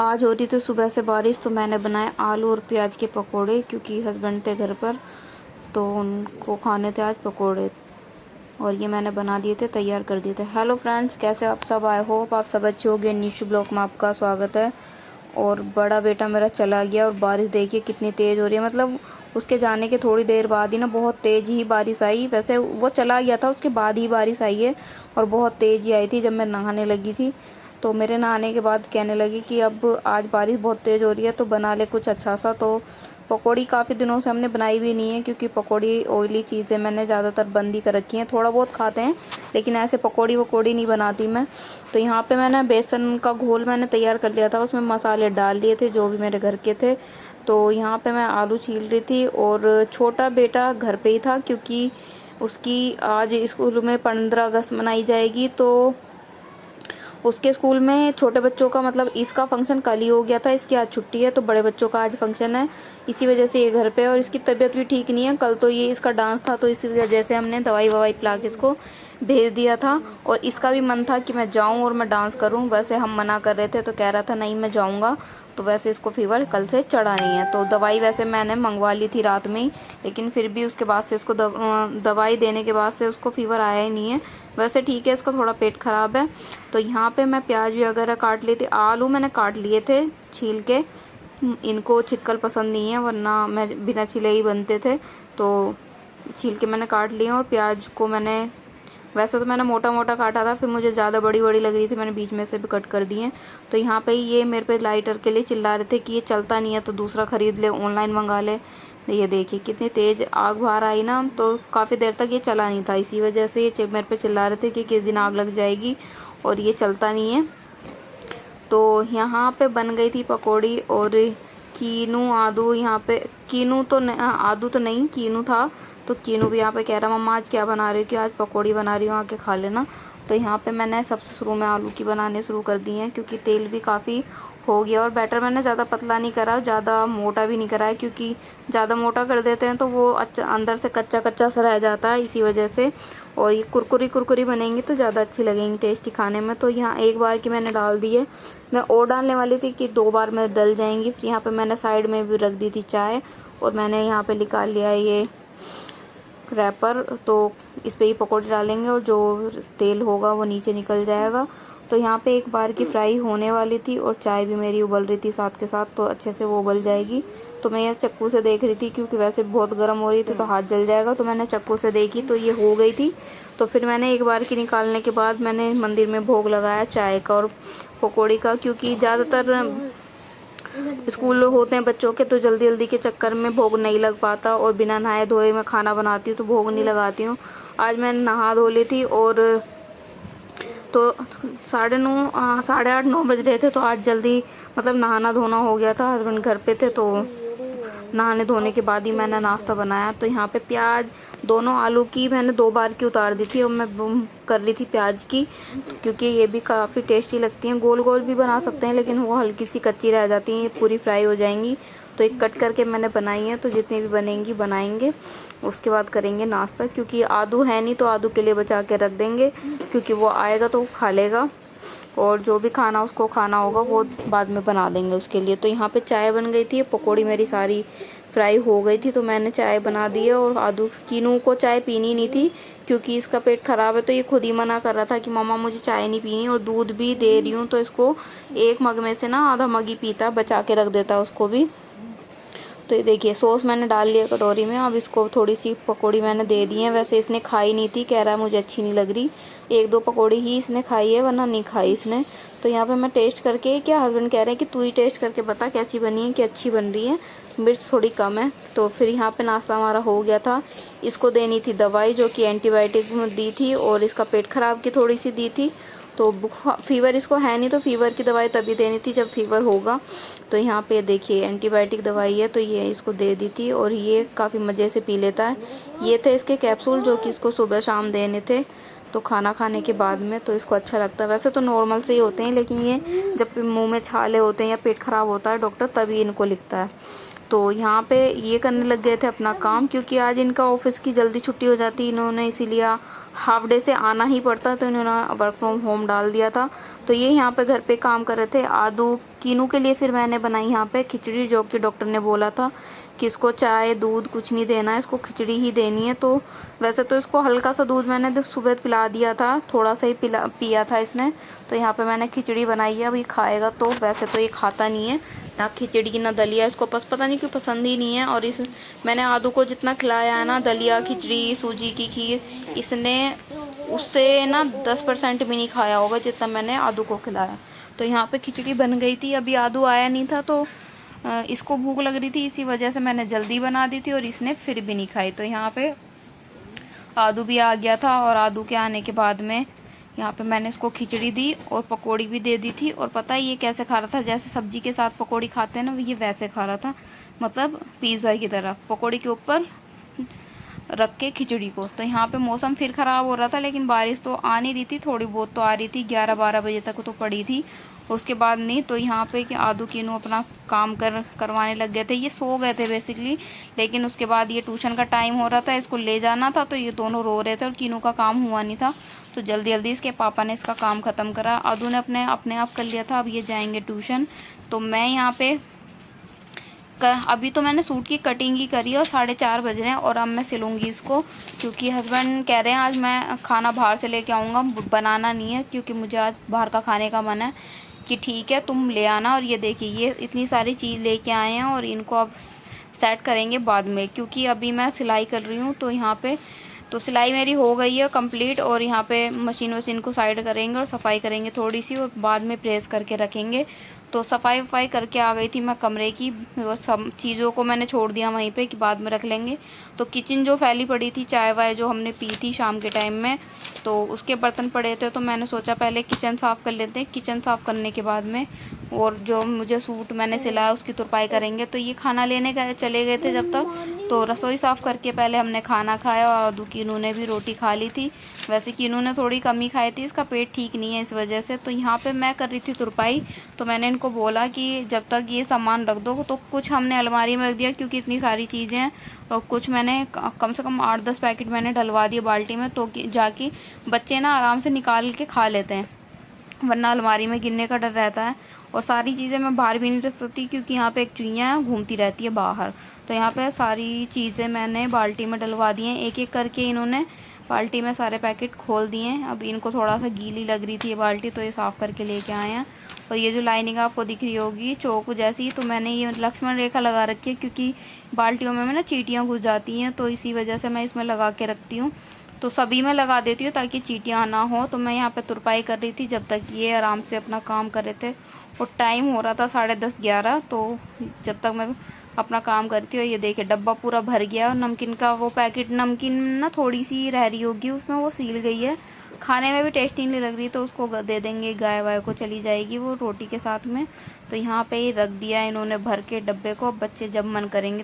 आज हो रही थी सुबह से बारिश, तो मैंने बनाए आलू और प्याज के पकोड़े, क्योंकि हस्बैंड थे घर पर तो उनको खाने थे आज पकोड़े। और ये मैंने बना दिए थे, तैयार कर दिए थे। हेलो फ्रेंड्स, कैसे हो आप सब? आई होप आप सब अच्छे हो गए। न्यू ब्लॉग में आपका स्वागत है। और बड़ा बेटा मेरा चला गया और बारिश देखिए कितनी तेज़ हो रही है। मतलब उसके जाने के थोड़ी देर बाद ही ना बहुत तेज़ ही बारिश आई। वैसे वो चला गया था, उसके बाद ही बारिश आई है और बहुत तेज़ ही आई थी जब मैं नहाने लगी थी। तो मेरे नहाने के बाद कहने लगी कि अब आज बारिश बहुत तेज़ हो रही है तो बना ले कुछ अच्छा सा। तो पकौड़ी काफ़ी दिनों से हमने बनाई भी नहीं है, क्योंकि पकौड़ी ऑयली चीज़ें मैंने ज़्यादातर बंद ही कर रखी हैं। थोड़ा बहुत खाते हैं लेकिन ऐसे पकौड़ी वकौड़ी नहीं बनाती मैं। तो यहाँ पे मैंने बेसन का घोल मैंने तैयार कर लिया था, उसमें मसाले डाल दिए थे जो भी मेरे घर के थे। तो यहाँ पे मैं आलू छील रही थी और छोटा बेटा घर पे ही था, क्योंकि उसकी आज स्कूल में 15 अगस्त मनाई जाएगी। तो उसके स्कूल में छोटे बच्चों का मतलब इसका फंक्शन कल ही हो गया था, इसकी आज छुट्टी है, तो बड़े बच्चों का आज फंक्शन है। इसी वजह से ये घर पे है और इसकी तबीयत भी ठीक नहीं है। कल तो ये इसका डांस था, तो इसी वजह से हमने दवाई ववाई पिला के इसको भेज दिया था। और इसका भी मन था कि मैं जाऊं और मैं डांस करूं। वैसे हम मना कर रहे थे तो कह रहा था नहीं मैं जाऊंगा। तो वैसे इसको फीवर कल से चढ़ा नहीं है। तो दवाई वैसे मैंने मंगवा ली थी रात में ही, लेकिन फिर भी उसके बाद से इसको दवाई देने के बाद से उसको फीवर आया ही नहीं है। वैसे ठीक है, इसका थोड़ा पेट ख़राब है। तो यहाँ पे मैं प्याज भी वगैरह काट ली थी। आलू मैंने काट लिए थे छील के। इनको छिक्कल पसंद नहीं है, वरना मैं बिना छिले ही बनते थे। तो छील के मैंने काट लिए और प्याज को मैंने वैसे तो मैंने मोटा मोटा काटा था, फिर मुझे ज़्यादा बड़ी बड़ी लग रही थी, मैंने बीच में से भी कट कर दी हैं। तो यहाँ पे ये मेरे पे लाइटर के लिए चिल्ला रहे थे कि ये चलता नहीं है तो दूसरा ख़रीद ले, ऑनलाइन मंगा ले। ये देखिए कितनी तेज़ आग बाहर आई ना, तो काफ़ी देर तक ये चला नहीं था। इसी वजह से ये मेरे पे चिल्ला रहे थे कि किस दिन आग लग जाएगी और ये चलता नहीं है। तो यहाँ पे बन गई थी पकौड़ी और कीनू आदू। यहाँ पे कीनू तो आदू तो नहीं, कीनू था। तो कीनू भी यहाँ पे कह रहा मम्मा आज क्या बना रही हो, कि आज पकौड़ी बना रही हूँ, आके खा लेना। तो यहाँ पे मैंने सबसे शुरू में आलू की बनाने शुरू कर दी हैं, क्योंकि तेल भी काफ़ी हो गया। और बैटर मैंने ज़्यादा पतला नहीं करा, ज़्यादा मोटा भी नहीं करा है, क्योंकि ज़्यादा मोटा कर देते हैं तो वो अच्छा अंदर से कच्चा कच्चा सा रह जाता है, इसी वजह से। और ये कुरकुरी कुरकुरी बनेंगी तो ज़्यादा अच्छी लगेंगी टेस्टी खाने में। तो यहाँ एक बार की मैंने डाल दी है। मैं और डालने वाली थी कि 2 बार में डल जाएंगी। फिर यहाँ पे मैंने साइड में भी रख दी थी चाय, और मैंने यहाँ पे निकाल लिया ये रैपर। तो इस पे ही पकौड़े डालेंगे और जो तेल होगा वो नीचे निकल जाएगा। तो यहाँ पे एक बार की फ्राई होने वाली थी और चाय भी मेरी उबल रही थी साथ के साथ, तो अच्छे से वो उबल जाएगी। तो मैं ये चक्कू से देख रही थी, क्योंकि वैसे बहुत गर्म हो रही थी तो हाथ जल जाएगा, तो मैंने चक्कू से देखी तो ये हो गई थी। तो फिर मैंने एक बार की निकालने के बाद मैंने मंदिर में भोग लगाया चाय का और पकौड़ी का, क्योंकि ज़्यादातर स्कूल होते हैं बच्चों के तो जल्दी जल्दी के चक्कर में भोग नहीं लग पाता। और बिना नहाए धोए मैं खाना बनाती हूँ तो भोग नहीं लगाती हूँ। आज मैं नहा धो ली थी और तो 9:30 8:30 9 बज रहे थे। तो आज जल्दी मतलब नहाना धोना हो गया था, हस्बैंड घर पे थे, तो नहाने धोने के बाद ही मैंने नाश्ता बनाया। तो यहाँ पे प्याज दोनों आलू की मैंने 2 बार की उतार दी थी और मैं कर रही थी प्याज की, क्योंकि ये भी काफ़ी टेस्टी लगती हैं। गोल गोल भी बना सकते हैं लेकिन वो हल्की सी कच्ची रह जाती हैं, ये पूरी फ्राई हो जाएंगी। तो एक कट करके मैंने बनाई है, तो जितनी भी बनेंगी बनाएंगे, उसके बाद करेंगे नाश्ता। क्योंकि आदू है नहीं तो आदू के लिए बचा के रख देंगे, क्योंकि वो आएगा तो खा लेगा, और जो भी खाना उसको खाना होगा वो बाद में बना देंगे उसके लिए। तो यहाँ पे चाय बन गई थी, पकौड़ी मेरी सारी फ्राई हो गई थी, तो मैंने चाय बना दी है। और आदू कीनू को चाय पीनी नहीं थी, क्योंकि इसका पेट ख़राब है, तो ये खुद ही मना कर रहा था कि मम्मा मुझे चाय नहीं पीनी। और दूध भी दे रही हूँ तो इसको एक मग में से ना आधा मग ही पीता, बचा के रख देता उसको भी। तो ये देखिए सॉस मैंने डाल लिया कटोरी में। अब इसको थोड़ी सी पकौड़ी मैंने दे दी है। वैसे इसने खाई नहीं थी, कह रहा है मुझे अच्छी नहीं लग रही। 1-2 पकौड़ी ही इसने खाई है, वरना नहीं खाई इसने। तो यहाँ पे मैं टेस्ट करके, क्या हस्बैंड कह रहे हैं कि तू ही टेस्ट करके बता कैसी बनी है, कि अच्छी बन रही है, मिर्च थोड़ी कम है। तो फिर यहाँ पे नाश्ता हमारा हो गया था। इसको देनी थी दवाई, जो कि एंटीबायोटिक दी थी, और इसका पेट ख़राब की थोड़ी सी दी थी। तो फीवर इसको है नहीं, तो फीवर की दवाई तभी देनी थी जब फीवर होगा। तो यहाँ पे देखिए एंटीबायोटिक दवाई है, तो ये इसको दे दी थी और ये काफ़ी मज़े से पी लेता है। ये थे इसके कैप्सूल, जो कि इसको सुबह शाम देने थे, तो खाना खाने के बाद में, तो इसको अच्छा लगता है। वैसे तो नॉर्मल से ही होते हैं, लेकिन ये जब मुंह में छाले होते हैं या पेट ख़राब होता है डॉक्टर तभी इनको लिखता है। तो यहाँ पे ये करने लग गए थे अपना काम, क्योंकि आज इनका ऑफिस की जल्दी छुट्टी हो जाती, इन्होंने इसीलिए हाफ डे से आना ही पड़ता, तो इन्होंने वर्क फ्रॉम होम डाल दिया था। तो ये यहाँ पे घर पे काम कर रहे थे। आदू कीनू के लिए फिर मैंने बनाई यहाँ पे खिचड़ी, जो कि डॉक्टर ने बोला था कि इसको चाय दूध कुछ नहीं देना है, इसको खिचड़ी ही देनी है। तो वैसे तो इसको हल्का सा दूध मैंने सुबह पिला दिया था, थोड़ा सा ही पिया था इसने। तो यहाँ पे मैंने खिचड़ी बनाई है, अब ये खाएगा। तो वैसे तो ये खाता नहीं है ना खिचड़ी ना दलिया, इसको पता नहीं क्यों पसंद ही नहीं है। और इस मैंने आदू को जितना खिलाया है ना, दलिया खिचड़ी सूजी की खीर, इसने उससे ना 10% भी नहीं खाया होगा जितना मैंने आदू को खिलाया। तो यहाँ पे खिचड़ी बन गई थी, अभी आदू आया नहीं था तो इसको भूख लग रही थी, इसी वजह से मैंने जल्दी बना दी थी और इसने फिर भी नहीं खाई। तो यहाँ पे आदू भी आ गया था और आदू के आने के बाद में यहाँ पे मैंने इसको खिचड़ी दी और पकौड़ी भी दे दी थी। और पता है ये कैसे खा रहा था, जैसे सब्जी के साथ पकौड़ी खाते हैं ना, ये वैसे खा रहा था, मतलब पिज़्ज़ा की तरह पकौड़ी के ऊपर रख के खिचड़ी को। तो यहाँ पे मौसम फिर ख़राब हो रहा था, लेकिन बारिश तो आ नहीं रही थी, थोड़ी बहुत तो आ रही थी, 11-12 बजे तक तो पड़ी थी, उसके बाद नहीं। तो यहाँ पे कि आदू कीनू अपना काम करवाने लग गए थे, ये सो गए थे बेसिकली, लेकिन उसके बाद ये ट्यूशन का टाइम हो रहा था, इसको ले जाना था, तो ये दोनों रो रहे थे और कीनू का काम हुआ नहीं था। तो जल्दी जल्दी इसके पापा ने इसका काम ख़त्म करा, आदू ने अपने आप कर लिया था। अब ये जाएंगे ट्यूशन। तो मैं यहाँ पे अभी तो मैंने सूट की कटिंग ही करी है और 4:30 बज रहे हैं और अब मैं सिलूँगी इसको, क्योंकि हस्बैंड कह रहे हैं आज मैं खाना बाहर से लेके आऊँगा, बनाना नहीं है, क्योंकि मुझे आज बाहर का खाने का मन है। कि ठीक है तुम ले आना। और ये देखिए ये इतनी सारी चीज़ लेके आए हैं और इनको अब सेट करेंगे बाद में, क्योंकि अभी मैं सिलाई कर रही हूँ। तो यहाँ पे तो सिलाई मेरी हो गई है कंप्लीट, और यहाँ पे मशीन को साइड करेंगे और सफाई करेंगे थोड़ी सी, और बाद में प्रेस करके रखेंगे। तो सफाई वफाई करके आ गई थी मैं कमरे की, वो सब चीज़ों को मैंने छोड़ दिया वहीं पे कि बाद में रख लेंगे। तो किचन जो फैली पड़ी थी, चाय वाय जो हमने पी थी शाम के टाइम में, तो उसके बर्तन पड़े थे, तो मैंने सोचा पहले किचन साफ़ कर लेते हैं। किचन साफ़ करने के बाद में और जो मुझे सूट मैंने सिलाया उसकी तुरपाई करेंगे। तो ये खाना लेने गए चले गए थे जब तक, तो रसोई साफ़ करके पहले हमने खाना खाया और आदू कीनू ने भी रोटी खा ली थी। वैसे कीनू ने थोड़ी कम ही खाई थी, इसका पेट ठीक नहीं है इस वजह से। तो यहाँ पे मैं कर रही थी तुरपाई, तो मैंने इनको बोला कि जब तक ये सामान रख दो। तो कुछ हमने अलमारी में रख दिया क्योंकि इतनी सारी चीज़ें हैं, और कुछ मैंने कम से कम 8-10 पैकेट मैंने डलवा दिए बाल्टी में, तो जाके बच्चे ना आराम से निकाल के खा लेते हैं, वरना अलमारी में गिरने का डर रहता है। और सारी चीज़ें मैं बाहर भी नहीं रख सकती क्योंकि यहाँ पे एक चुईयाँ घूमती रहती है बाहर। तो यहाँ पे सारी चीज़ें मैंने बाल्टी में डलवा दी हैं, एक एक करके इन्होंने बाल्टी में सारे पैकेट खोल दिए हैं। अब इनको थोड़ा सा गीली लग रही थी ये बाल्टी, तो ये साफ़ करके लेके आए हैं। और ये जो लाइनिंग आपको दिख रही होगी चौक जैसी, तो मैंने ये लक्ष्मण रेखा लगा रखी है, क्योंकि बाल्टियों में ना चींटियाँ घुस जाती हैं, तो इसी वजह से मैं इसमें लगा के रखती हूँ। तो सभी में लगा देती हूँ ताकि चींटियाँ ना हो। तो मैं यहाँ पे तुरपाई कर रही थी जब तक ये आराम से अपना काम कर रहे थे, और टाइम हो रहा था 10:30-11। तो जब तक मैं अपना काम करती हूँ, ये देखिए डब्बा पूरा भर गया। और नमकीन का वो पैकेट, नमकीन ना थोड़ी सी रह रही होगी उसमें, वो सील गई है, खाने में भी टेस्टी नहीं लग रही, तो उसको दे देंगे, गाय वाय को चली जाएगी वो रोटी के साथ में। तो यहाँ पे ही रख दिया इन्होंने भर के डब्बे को, बच्चे जब मन करेंगे